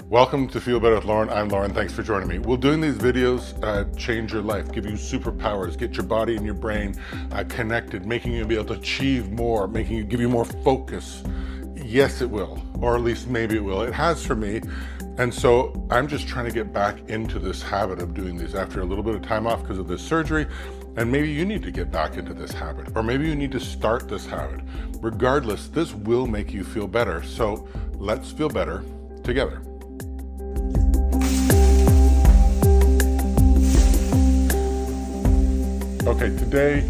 Welcome to Feel Better with Lauren. I'm Lauren. Thanks for joining me. Will doing these videos change your life, give you superpowers, get your body and your brain connected, making you be able to achieve more, making you give you more focus? Yes, it will, or at least maybe it will. It has for me. And so I'm just trying to get back into this habit of doing these after a little bit of time off because of this surgery. And maybe you need to get back into this habit, or maybe you need to start this habit. Regardless, this will make you feel better. So let's feel better together. Okay, today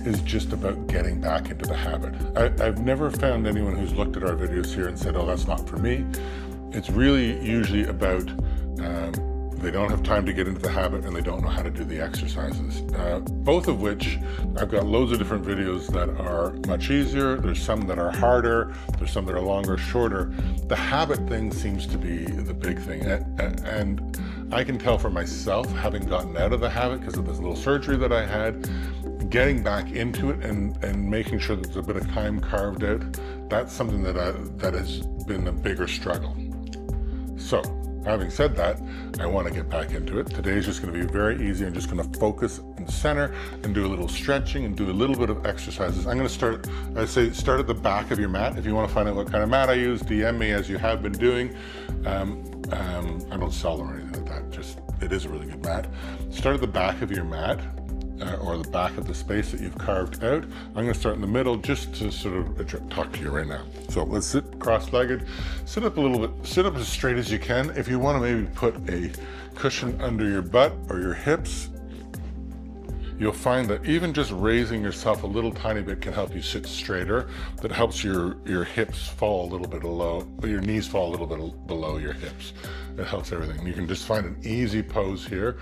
is just about getting back into the habit. I've never found anyone who's looked at our videos here and said, oh, that's not for me. It's really usually about they don't have time to get into the habit and they don't know how to do the exercises. Both of which, I've got loads of different videos that are much easier. There's some that are harder. There's some that are longer, shorter. The habit thing seems to be the big thing. And I can tell for myself, having gotten out of the habit because of this little surgery that I had, getting back into it and making sure that there's a bit of time carved out, that's something that has been a bigger struggle. So, having said that, I want to get back into it. Today's just going to be very easy. I'm just going to focus in the center and do a little stretching and do a little bit of exercises. I'm going to start at the back of your mat. If you want to find out what kind of mat I use, DM me as you have been doing. I don't sell them or anything like that. It is a really good mat. Start at the back of your mat. Or the back of the space that you've carved out. I'm going to start in the middle just to sort of talk to you right now. So let's sit cross-legged, sit up a little bit, sit up as straight as you can. If you want to maybe put a cushion under your butt or your hips, you'll find that even just raising yourself a little tiny bit can help you sit straighter. That helps your hips fall a little bit low, your knees fall a little bit below your hips. It helps everything. You can just find an easy pose here,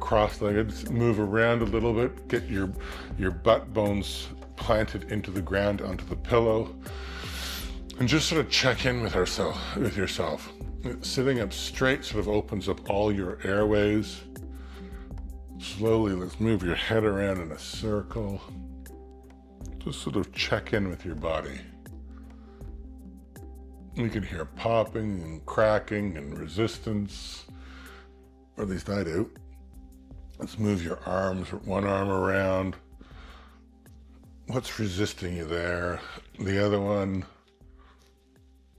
cross-legged, move around a little bit, get your butt bones planted into the ground, onto the pillow, and just sort of check in with yourself. Sitting up straight sort of opens up all your airways. Slowly, let's move your head around in a circle. Just sort of check in with your body. You can hear popping and cracking and resistance, or at least I do. Let's move your arms, one arm around. What's resisting you there? The other one,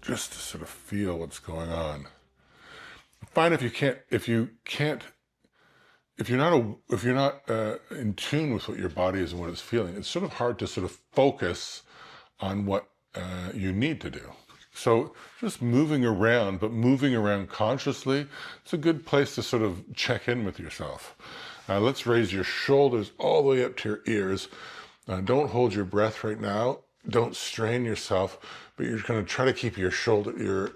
just to sort of feel what's going on. Fine if you're not in tune with what your body is and what it's feeling, it's sort of hard to sort of focus on what you need to do. So just moving around, but moving around consciously, it's a good place to sort of check in with yourself. Let's raise your shoulders all the way up to your ears. Don't hold your breath right now. Don't strain yourself, but you're going to try to keep your shoulders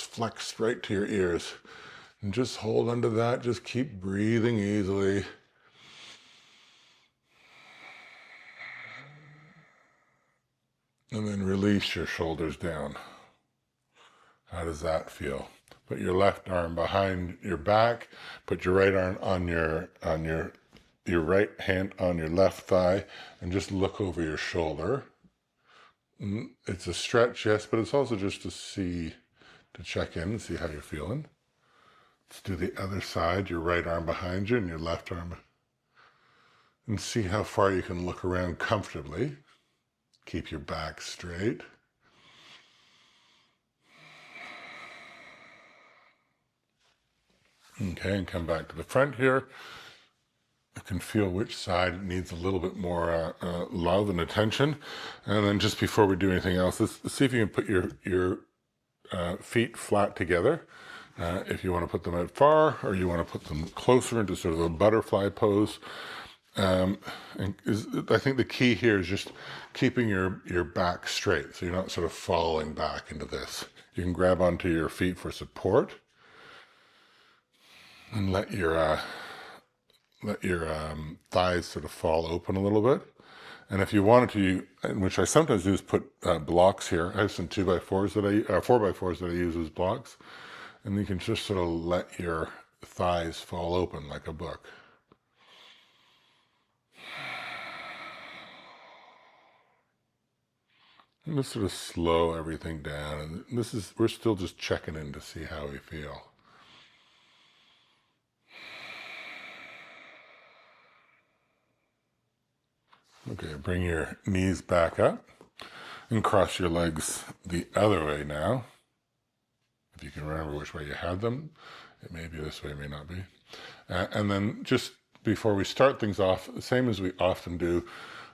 flexed right to your ears. And just hold under that. Just keep breathing easily. And then release your shoulders down. How does that feel? Put your left arm behind your back. Put your right arm on your right hand on your left thigh, and just look over your shoulder. It's a stretch, yes, but it's also just to check in and see how you're feeling. Let's do the other side, your right arm behind you and your left arm. And see how far you can look around comfortably. Keep your back straight. Okay, and come back to the front here. You can feel which side needs a little bit more love and attention. And then just before we do anything else, let's see if you can put your feet flat together. If you want to put them out far, or you want to put them closer into sort of a butterfly pose. I think the key here is just keeping your back straight, so you're not sort of falling back into this. You can grab onto your feet for support, and let your thighs sort of fall open a little bit. And if you wanted to, which I sometimes do, is put blocks here. I have some 4x4s that I use as blocks. And you can just sort of let your thighs fall open like a book. And just sort of slow everything down. And we're still just checking in to see how we feel. Okay, bring your knees back up and cross your legs the other way now. If you can remember which way you had them, it may be this way, it may not be. And then just before we start things off, the same as we often do,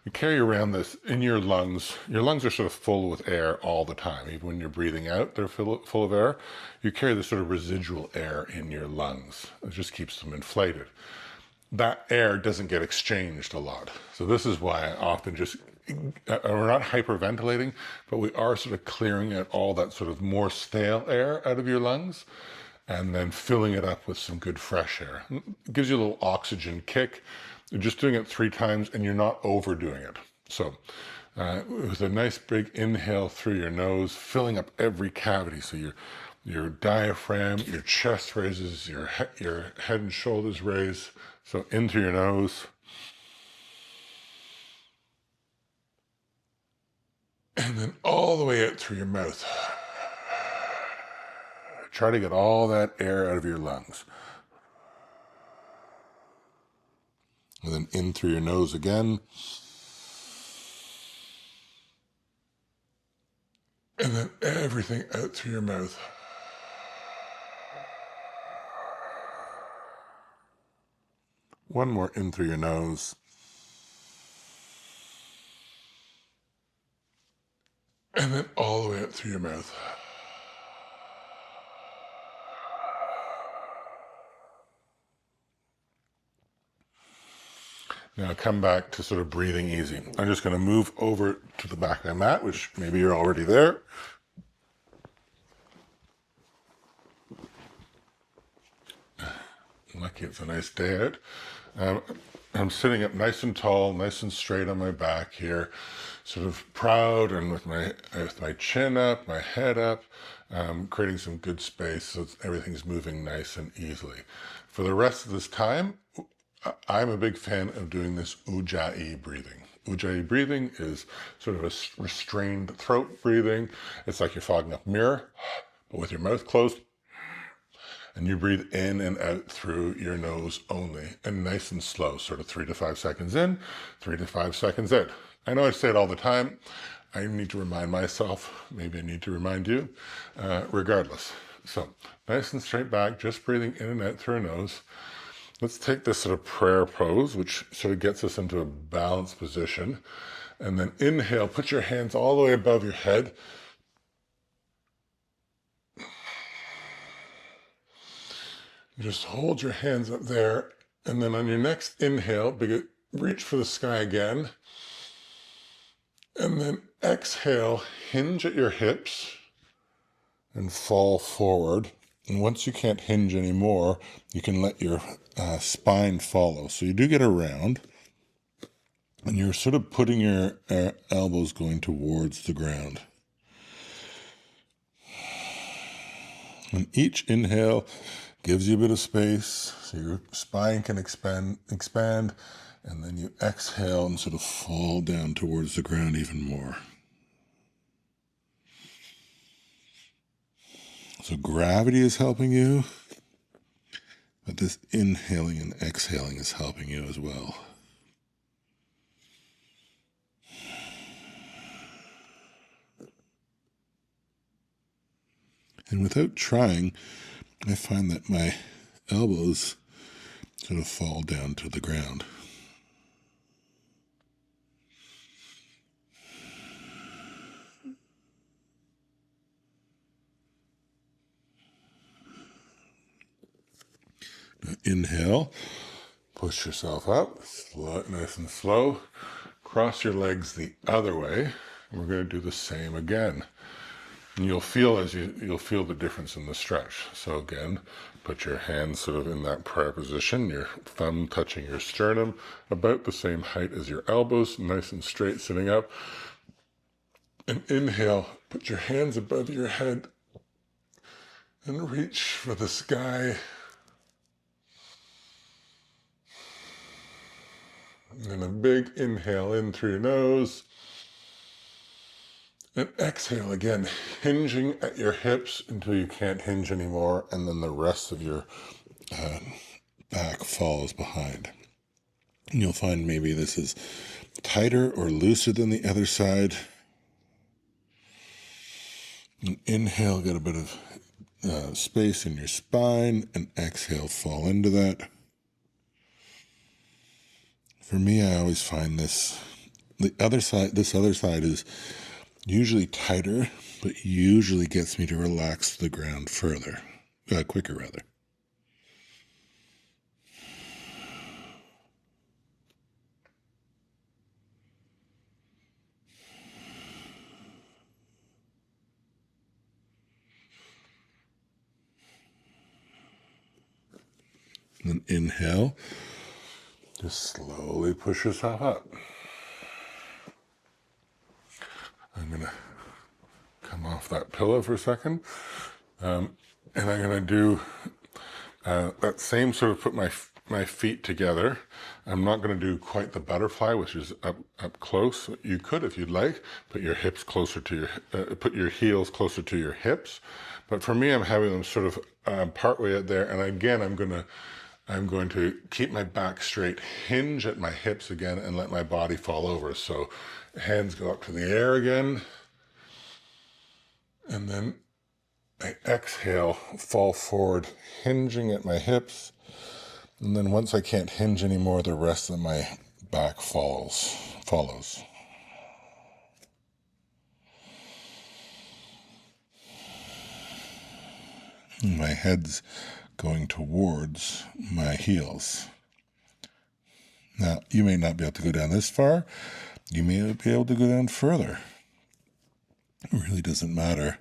we carry around this in your lungs. Your lungs are sort of full with air all the time. Even when you're breathing out, they're full of air. You carry this sort of residual air in your lungs. It just keeps them inflated. That air doesn't get exchanged a lot. So this is why I often just, we're not hyperventilating, but we are sort of clearing out all that sort of more stale air out of your lungs and then filling it up with some good fresh air. It gives you a little oxygen kick. You're just doing it 3 times and you're not overdoing it. So with a nice big inhale through your nose, filling up every cavity. So your diaphragm, your chest raises, your head and shoulders raise. So in through your nose. And then all the way out through your mouth. Try to get all that air out of your lungs. And then in through your nose again. And then everything out through your mouth. One more in through your nose. And then all the way out through your mouth. Now come back to sort of breathing easy. I'm just going to move over to the back of my mat, which maybe you're already there. Lucky it's a nice day out. I'm sitting up nice and tall, nice and straight on my back here, sort of proud and with my chin up, my head up, creating some good space so everything's moving nice and easily. For the rest of this time, I'm a big fan of doing this ujjayi breathing. Ujjayi breathing is sort of a restrained throat breathing. It's like you're fogging up a mirror, but with your mouth closed. And you breathe in and out through your nose only, and nice and slow, sort of 3 to 5 seconds in, 3 to 5 seconds out. I know I say it all the time. I need to remind myself, maybe I need to remind you, regardless. So nice and straight back, just breathing in and out through our nose. Let's take this sort of prayer pose, which sort of gets us into a balanced position. And then inhale, put your hands all the way above your head. Just hold your hands up there, and then on your next inhale, reach for the sky again, and then exhale, hinge at your hips, and fall forward. And once you can't hinge anymore, you can let your spine follow. So you do get around, and you're sort of putting your elbows going towards the ground. And each inhale gives you a bit of space so your spine can expand, and then you exhale and sort of fall down towards the ground even more. So gravity is helping you, but this inhaling and exhaling is helping you as well. And without trying, I find that my elbows sort of fall down to the ground. Now inhale, push yourself up, nice and slow. Cross your legs the other way. We're going to do the same again. And you'll feel the difference in the stretch. So again, put your hands sort of in that prayer position, your thumb touching your sternum, about the same height as your elbows, nice and straight sitting up. And inhale, put your hands above your head and reach for the sky. And a big inhale in through your nose. And exhale again, hinging at your hips until you can't hinge anymore, and then the rest of your back falls behind. And you'll find maybe this is tighter or looser than the other side. And inhale, get a bit of space in your spine, and exhale, fall into that. For me, I always find this other side is usually tighter, but usually gets me to relax the ground further, quicker rather. And inhale, just slowly push yourself up. I'm going to come off that pillow for a second. And I'm going to do that same sort of put my feet together. I'm not going to do quite the butterfly, which is up close. You could, if you'd like, put your hips closer to put your heels closer to your hips. But for me, I'm having them sort of partway out there. And again, I'm going to keep my back straight, hinge at my hips again, and let my body fall over. So hands go up to the air again. And then I exhale, fall forward, hinging at my hips. And then once I can't hinge anymore, the rest of my back follows. My head's going towards my heels. Now, you may not be able to go down this far. You may be able to go down further. It really doesn't matter.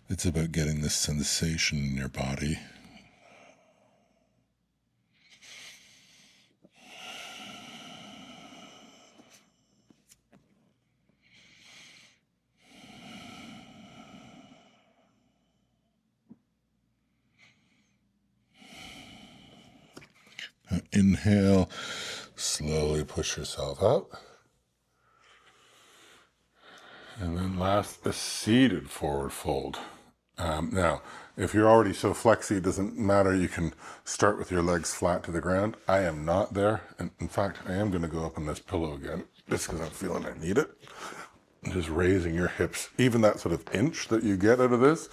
It's about getting this sensation in your body. Now inhale, slowly push yourself up. And then last, a seated forward fold. Now, if you're already so flexy, it doesn't matter. You can start with your legs flat to the ground. I am not there. And in fact, I am going to go up on this pillow again, just because I'm feeling I need it. Just raising your hips, even that sort of inch that you get out of this,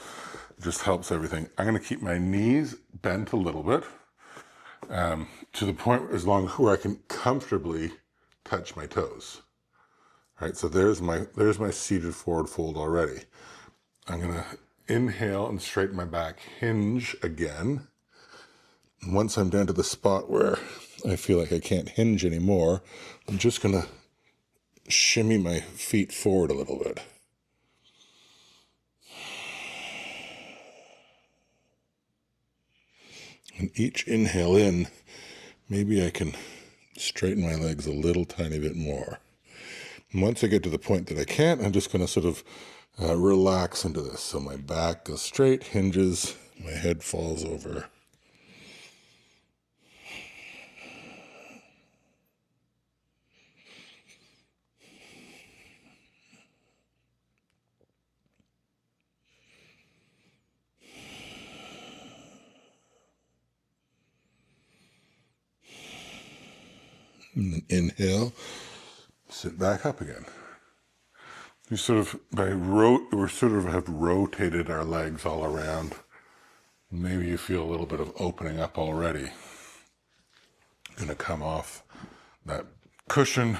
just helps everything. I'm going to keep my knees bent a little bit, to the point as long where I can comfortably touch my toes. All right, so there's my seated forward fold already. I'm going to inhale and straighten my back, hinge again. And once I'm down to the spot where I feel like I can't hinge anymore, I'm just going to shimmy my feet forward a little bit. And each inhale in, maybe I can straighten my legs a little tiny bit more. And once I get to the point that I can't, I'm just going to sort of relax into this. So my back goes straight, hinges, my head falls over. And then inhale, sit back up again. We sort of have rotated our legs all around. Maybe you feel a little bit of opening up already. I'm going to come off that cushion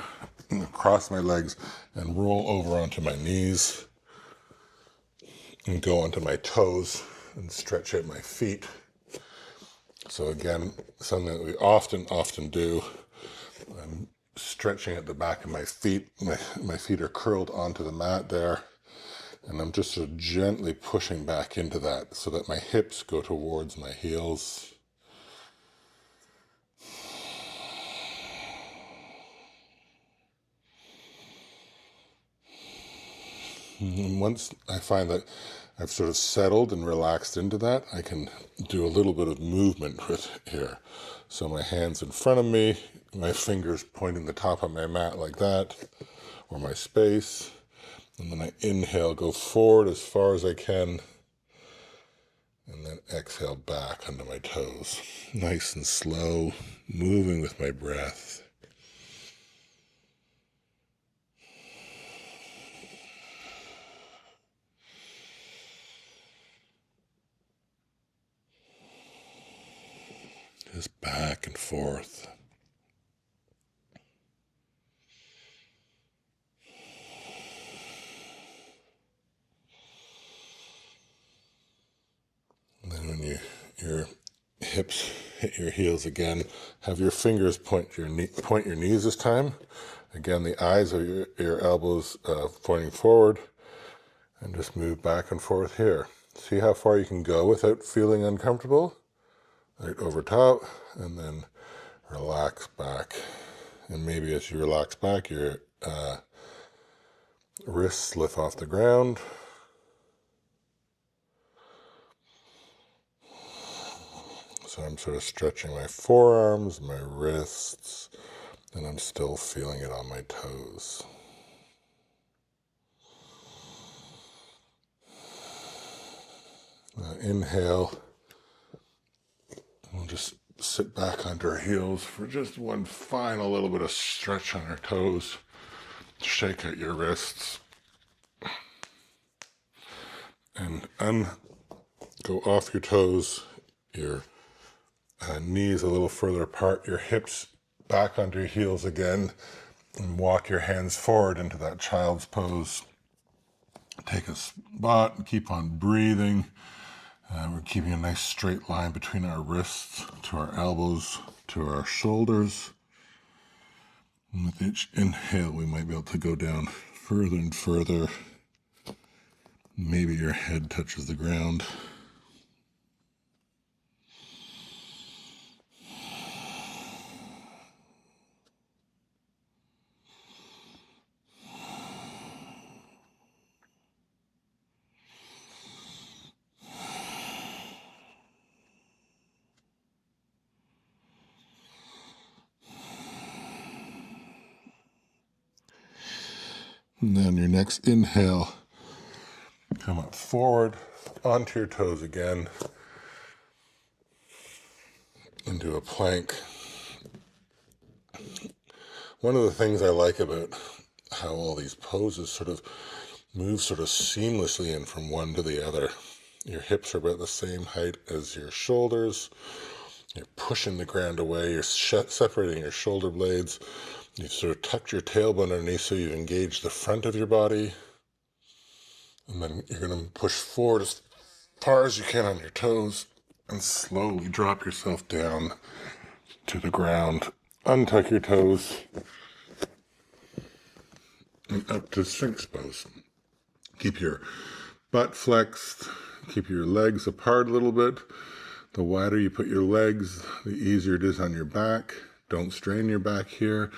and across my legs and roll over onto my knees and go onto my toes and stretch out my feet. So again, something that we often do. I'm stretching at the back of my feet. My feet are curled onto the mat there. And I'm just sort of gently pushing back into that so that my hips go towards my heels. And once I find that I've sort of settled and relaxed into that, I can do a little bit of movement with here. So my hands in front of me, my fingers pointing the top of my mat like that, or my space. And then I inhale, go forward as far as I can, and then exhale back onto my toes. Nice and slow, moving with my breath. Just back and forth. And then when your hips hit your heels again, have your fingers point your knees this time. Again, the eyes of your elbows pointing forward, and just move back and forth here. See how far you can go without feeling uncomfortable. Right over top, and then relax back. And maybe as you relax back, your wrists lift off the ground. So I'm sort of stretching my forearms, my wrists, and I'm still feeling it on my toes. Inhale. We'll just sit back onto our heels for just one final little bit of stretch on our toes. Shake out your wrists. And go off your toes, your knees a little further apart, your hips back onto your heels again, and walk your hands forward into that child's pose. Take a spot and keep on breathing. We're keeping a nice straight line between our wrists to our elbows to our shoulders. And with each inhale, we might be able to go down further and further. Maybe your head touches the ground. And then your next inhale, come up forward, onto your toes again, into a plank. One of the things I like about how all these poses sort of move sort of seamlessly in from one to the other. Your hips are about the same height as your shoulders. You're pushing the ground away. You're separating your shoulder blades. You've sort of tucked your tailbone underneath so you've engaged the front of your body. And then you're going to push forward as far as you can on your toes and slowly drop yourself down to the ground. Untuck your toes and up to Sphinx pose. Keep your butt flexed. Keep your legs apart a little bit. The wider you put your legs, the easier it is on your back. Don't strain your back here.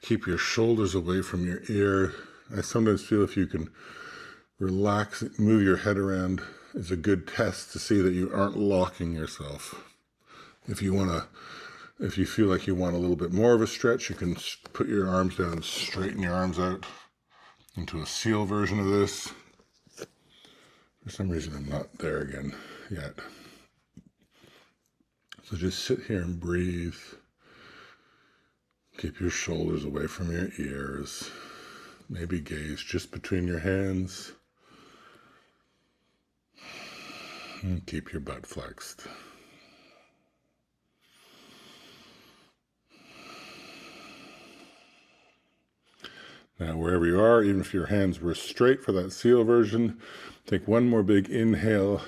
Keep your shoulders away from your ear. I sometimes feel if you can relax, move your head around, is a good test to see that you aren't locking yourself. If you feel like you want a little bit more of a stretch, you can put your arms down and straighten your arms out into a seal version of this. For some reason, I'm not there again yet. So just sit here and breathe. Keep your shoulders away from your ears. Maybe gaze just between your hands. And keep your butt flexed. Now, wherever you are, even if your hands were straight for that seal version, take one more big inhale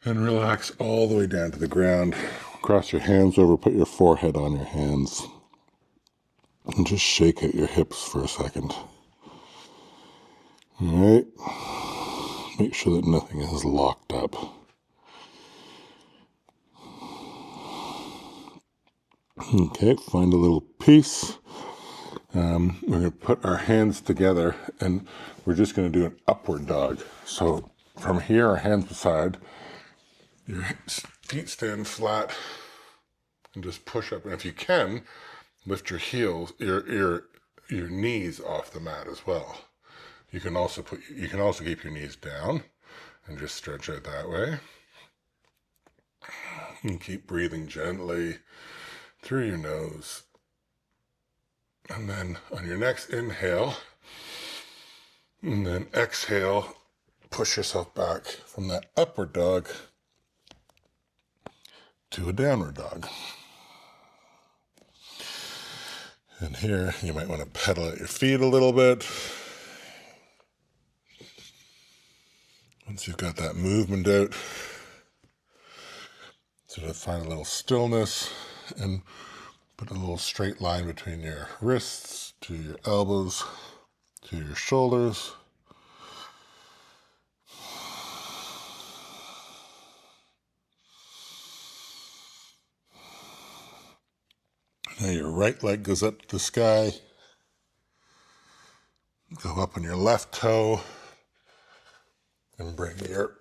and relax all the way down to the ground. Cross your hands over, put your forehead on your hands, and just shake out your hips for a second. All right. Make sure that nothing is locked up. Okay, find a little peace. We're going to put our hands together and we're just going to do an upward dog. So from here, our hands beside, your feet stand flat and just push up. And if you can, lift your heels, your your knees off the mat as well. You can also keep your knees down and just stretch out that way. And keep breathing gently through your nose. And then on your next inhale, and then exhale, push yourself back from that upward dog to a downward dog. And here you might want to pedal at your feet a little bit. Once you've got that movement out, sort of find a little stillness and put a little straight line between your wrists to your elbows to your shoulders. Now your right leg goes up to the sky. Go up on your left toe and bring your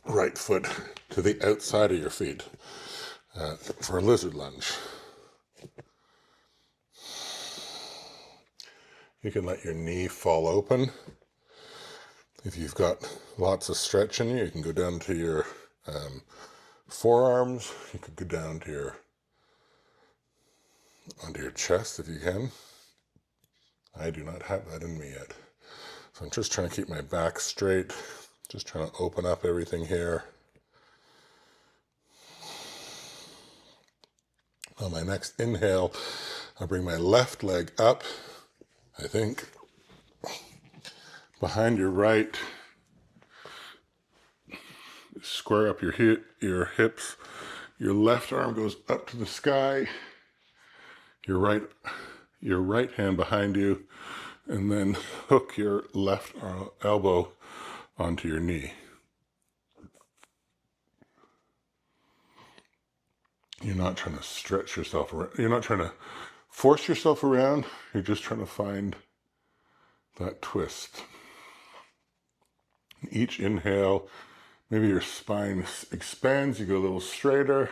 right foot to the outside of your feet for a lizard lunge. You can let your knee fall open. If you've got lots of stretch in you, you can go down to your forearms. You could go down to onto your chest if you can. I do not have that in me yet. So I'm just trying to keep my back straight, just trying to open up everything here. On my next inhale, I'll bring my left leg up, I think, behind your right. Square up your hips. Your left arm goes up to the sky. Your right hand behind you, and then hook your left elbow onto your knee. You're not trying to stretch yourself around. You're not trying to force yourself around. You're just trying to find that twist. Each inhale, maybe your spine expands, you go a little straighter,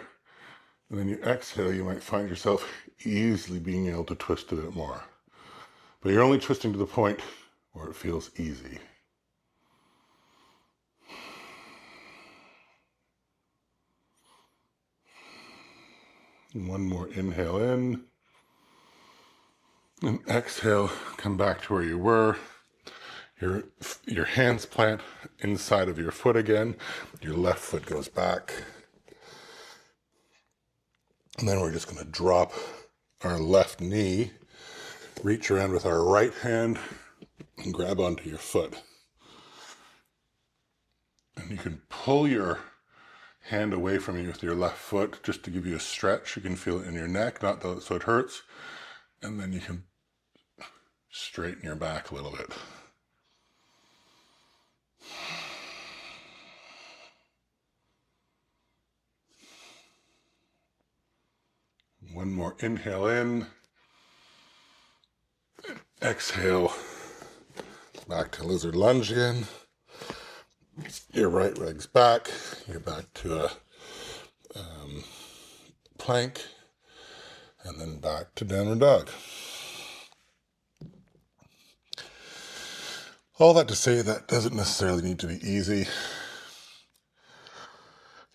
and then you exhale, you might find yourself easily being able to twist a bit more. But you're only twisting to the point where it feels easy. And one more inhale in. And exhale, come back to where you were. Your hands plant inside of your foot again. Your left foot goes back. And then we're just going to drop our left knee, reach around with our right hand, and grab onto your foot. And you can pull your hand away from you with your left foot just to give you a stretch. You can feel it in your neck, not so it hurts. And then you can straighten your back a little bit. One more inhale in. Exhale. Back to lizard lunge again. Your right leg's back. You're back to a plank. And then back to downward dog. All that to say that doesn't necessarily need to be easy.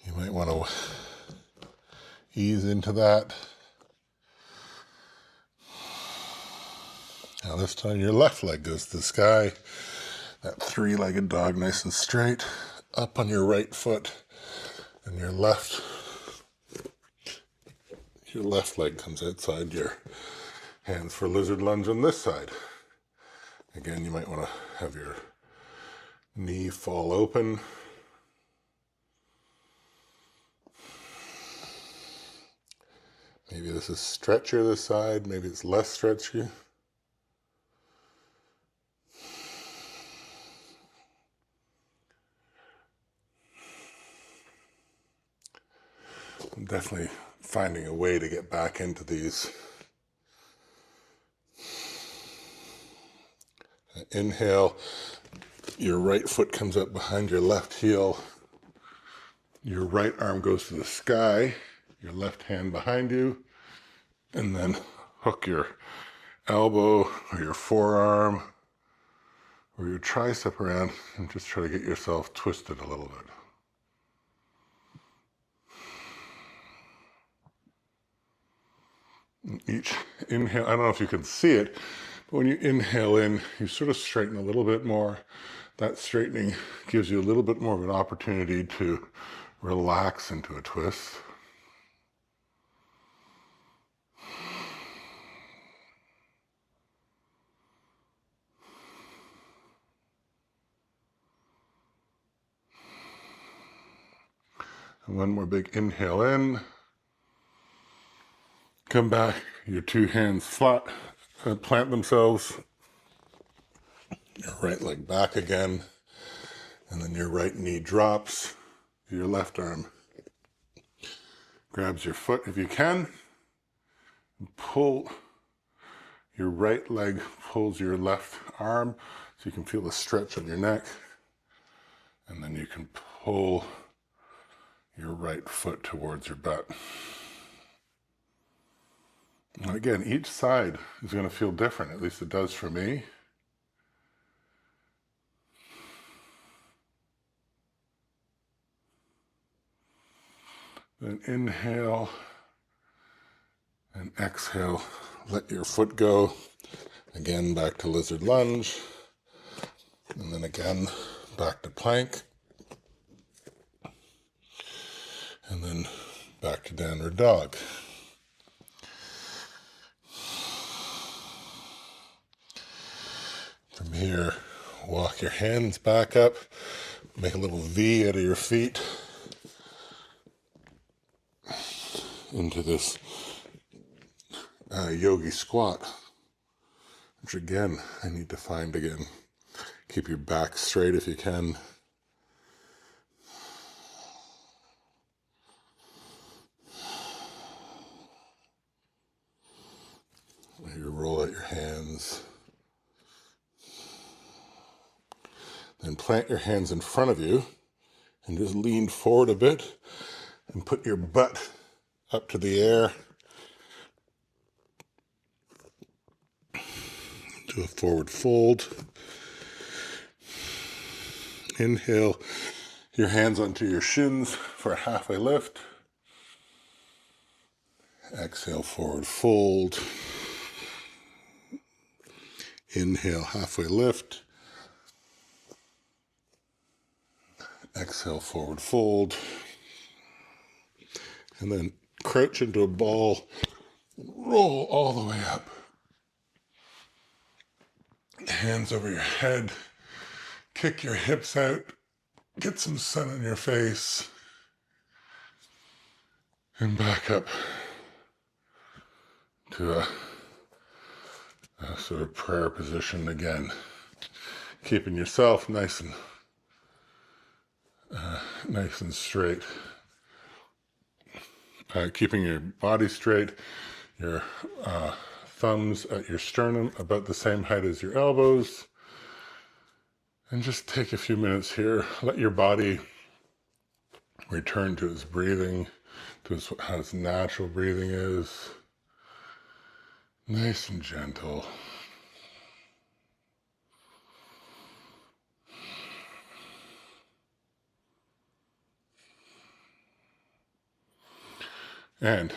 You might want to ease into that. Now this time your left leg goes to the sky. That three-legged dog, nice and straight. Up on your right foot. And your left leg comes outside your hands for lizard lunge on this side. Again, you might want to have your knee fall open. Maybe this is stretchier this side, maybe it's less stretchy. I'm definitely finding a way to get back into these. Inhale, your right foot comes up behind your left heel. Your right arm goes to the sky, your left hand behind you, and then hook your elbow or your forearm or your tricep around and just try to get yourself twisted a little bit. Each inhale, I don't know if you can see it, but when you inhale in, you sort of straighten a little bit more. That straightening gives you a little bit more of an opportunity to relax into a twist. And one more big inhale in. Come back, your two hands flat, plant themselves. Your right leg back again. And then your right knee drops. Your left arm grabs your foot if you can. Pull your right leg, pulls your left arm so you can feel the stretch on your neck. And then you can pull your right foot towards your butt. And again, each side is going to feel different, at least it does for me. Then inhale and exhale. Let your foot go. Again, back to lizard lunge. And then again, back to plank. And then back to downward dog. From here, walk your hands back up. Make a little V out of your feet. Into this yogi squat, which again, I need to find again. Keep your back straight if you can. You roll out your hands. Then plant your hands in front of you and just lean forward a bit and put your butt up to the air. Do a forward fold. Inhale your hands onto your shins for a halfway lift. Exhale, forward fold. Inhale, halfway lift. Exhale, forward fold. And then crouch into a ball. Roll all the way up. Hands over your head. Kick your hips out. Get some sun on your face. And back up to a sort of prayer position again. Keeping yourself nice and straight. Keeping your body straight, your thumbs at your sternum about the same height as your elbows. And just take a few minutes here. Let your body return to its breathing, to how its natural breathing is. Nice and gentle. And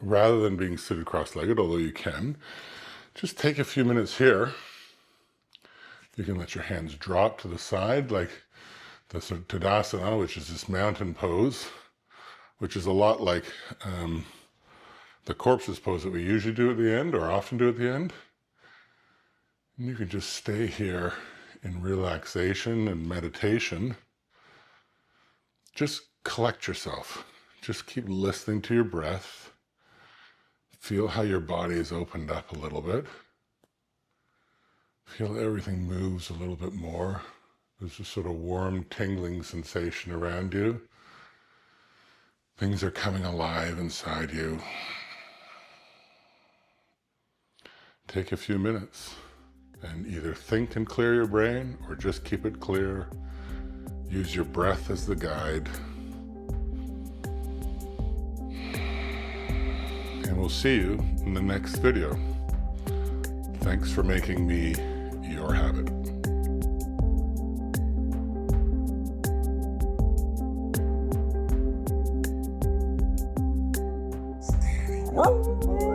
rather than being seated cross-legged, although you can, just take a few minutes here. You can let your hands drop to the side, like the Tadasana, which is this mountain pose, which is a lot like the corpses pose that we usually do at the end, or often do at the end. And you can just stay here in relaxation and meditation. Just collect yourself. Just keep listening to your breath. Feel how your body is opened up a little bit. Feel everything moves a little bit more. There's a sort of warm, tingling sensation around you. Things are coming alive inside you. Take a few minutes and either think and clear your brain or just keep it clear. Use your breath as the guide. And we'll see you in the next video. Thanks for making me your habit. Woo!